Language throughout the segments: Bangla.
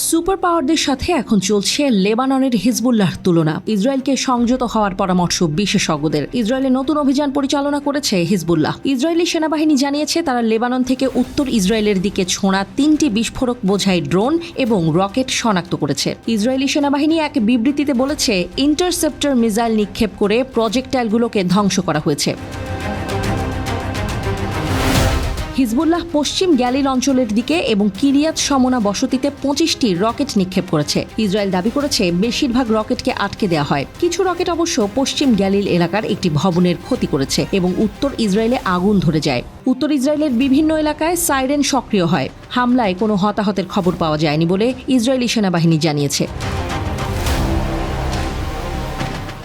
সুপার পাওয়ারদের সাথে এখন চলছে লেবাননের হিজবুল্লাহর তুলনা। ইসরায়েলকে সংযত হওয়ার পরামর্শ বিশেষজ্ঞদের। ইসরায়েলে নতুন অভিযান পরিচালনা করেছে হিজবুল্লাহ। ইসরায়েলি সেনাবাহিনী জানিয়েছে তারা লেবানন থেকে উত্তর ইসরায়েলের দিকে ছোঁড়া 3টি বিস্ফোরক বোঝাই ড্রোন এবং রকেট শনাক্ত করেছে। ইসরায়েলি সেনাবাহিনী এক বিবৃতিতে বলেছে, ইন্টারসেপ্টর মিসাইল নিক্ষেপ করে প্রজেক্টাইলগুলোকে ধ্বংস করা হয়েছে। হিজবুল্লাহ পশ্চিম গ্যালিল অঞ্চলের দিকে এবং কিরিয়াত সমনা বসতিতে 25টি রকেট নিক্ষেপ করেছে। ইসরায়েল দাবি করেছে বেশিরভাগ রকেটকে আটকে দেওয়া হয়। কিছু রকেট অবশ্য পশ্চিম গ্যালিল এলাকার একটি ভবনের ক্ষতি করেছে এবং উত্তর ইসরায়েলে আগুন ধরে যায়। উত্তর ইসরায়েলের বিভিন্ন এলাকায় সাইরেন সক্রিয় হয়। হামলায় কোনো হতাহতের খবর পাওয়া যায়নি বলে ইসরায়েলি সেনাবাহিনী জানিয়েছে।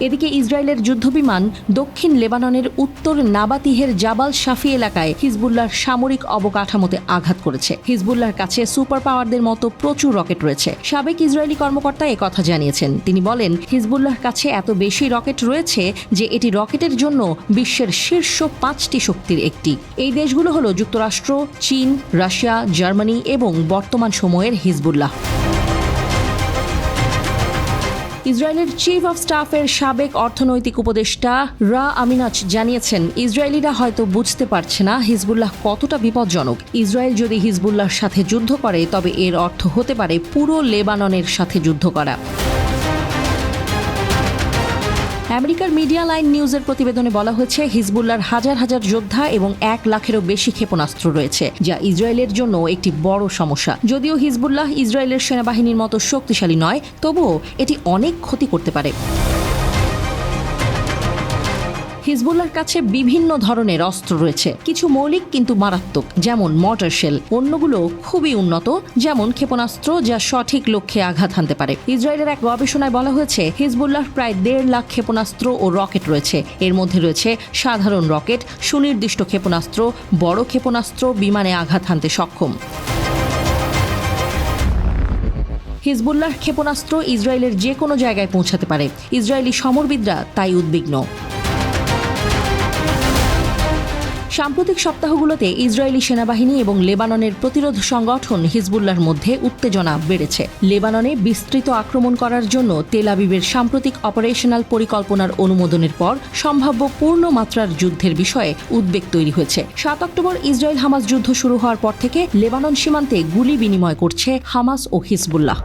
এদিকে ইসরায়েলের যুদ্ধবিমান দক্ষিণ লেবাননের উত্তর নাবাতিহের জাবাল শাফি এলাকায় হিজবুল্লাহর সামরিক অবকাঠামোতে আঘাত করেছে। হিজবুল্লাহর কাছে সুপার পাওয়ারদের মতো প্রচুর রকেট রয়েছে। সাবেক ইসরায়েলি কর্মকর্তা একথা জানিয়েছেন। তিনি বলেন, হিজবুল্লাহর কাছে এত বেশি রকেট রয়েছে যে এটি রকেটের জন্য বিশ্বের শীর্ষ 5টি শক্তির একটি। এই দেশগুলো হলো যুক্তরাষ্ট্র, চীন, রাশিয়া, জার্মানি এবং বর্তমান সময়ের হিজবুল্লাহ। ইসরায়েলের চিফ অব স্টাফের সাবেক অর্থনৈতিক উপদেষ্টা রা আমিনাচ জানিয়েছেন, ইসরায়েলিরা হয়তো বুঝতে পারছে না হিজবুল্লাহ কতটা বিপজ্জনক। ইসরায়েল যদি হিজবুল্লাহর সাথে যুদ্ধ করে তবে এর অর্থ হতে পারে পুরো লেবাননের সাথে যুদ্ধ করা। আমেরিকার মিডিয়া লাইন নিউজের প্রতিবেদনে বলা হয়েছে, হিজবুল্লাহর হাজার হাজার যোদ্ধা এবং 1 লাখেরও বেশি ক্ষেপণাস্ত্র রয়েছে, যা ইসরায়েলের জন্য একটি বড় সমস্যা। যদিও হিজবুল্লাহ ইসরায়েলের সেনাবাহিনীর মতো শক্তিশালী নয়, তবুও এটি অনেক ক্ষতি করতে পারে। হিজবুল্লাহর কাছে বিভিন্ন ধরনের অস্ত্র রয়েছে, কিছু মৌলিক কিন্তু মারাত্মক, যেমন মর্টার শেল। অন্যগুলো খুবই উন্নত, যেমন ক্ষেপণাস্ত্র যা সঠিক লক্ষ্যে আঘাত হানতে পারে। ইসরায়েলের এক গবেষণায় বলা হয়েছে, হিজবুল্লাহর প্রায় 1.5 লাখ ক্ষেপণাস্ত্র ও রকেট রয়েছে। এর মধ্যে রয়েছে সাধারণ রকেট, সুনির্দিষ্ট ক্ষেপণাস্ত্র, বড় ক্ষেপণাস্ত্র, বিমানে আঘাত হানতে সক্ষম। হিজবুল্লাহর ক্ষেপণাস্ত্র ইসরায়েলের যে কোনো জায়গায় পৌঁছাতে পারে। ইসরায়েলি সমরবিদরা তাই উদ্বিগ্ন। সাম্প্রতিক সপ্তাহগুলোতে ইসরায়েলি সেনাবাহিনী এবং লেবাননের প্রতিরোধ সংগঠন হিজবুল্লাহর মধ্যে উত্তেজনা বেড়েছে। লেবাননে বিস্তৃত আক্রমণ করার জন্য তেল আবিবের সাম্প্রতিক অপারেশনাল পরিকল্পনার অনুমোদনের পর সম্ভাব্য পূর্ণ মাত্রার যুদ্ধের বিষয়ে উদ্বেগ তৈরি হয়েছে। 7 অক্টোবর ইসরায়েল হামাস যুদ্ধ শুরু হওয়ার পর থেকে লেবানন সীমান্তে গুলি বিনিময় করছে হামাস ও হিজবুল্লাহ।